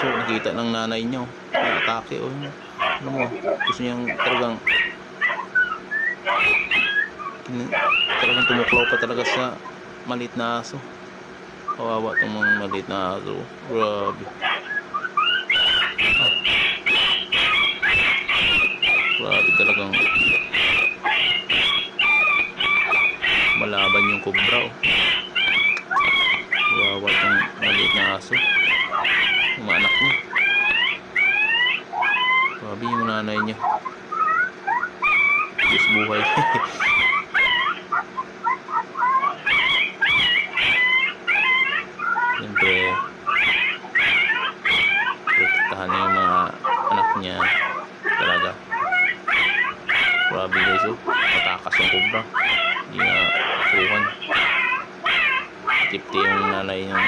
aso, nakita ng nanay niya, atake, ano mo, gusto niyang talagang tumuklaw pa talaga sa maliit na aso. Kawawa itong mga maliit na aso, grabe. Grabe talagang malaban yung kobra, kawawa itong maliit na aso, yung mga anak niya. Grabe yung nanay niya, Diyos buhay. Siyempre protektahan niya yung mga anak niya talaga. Grabe guys, matakas yung kobra, hindi na kuhan. Tipti yung nanay ng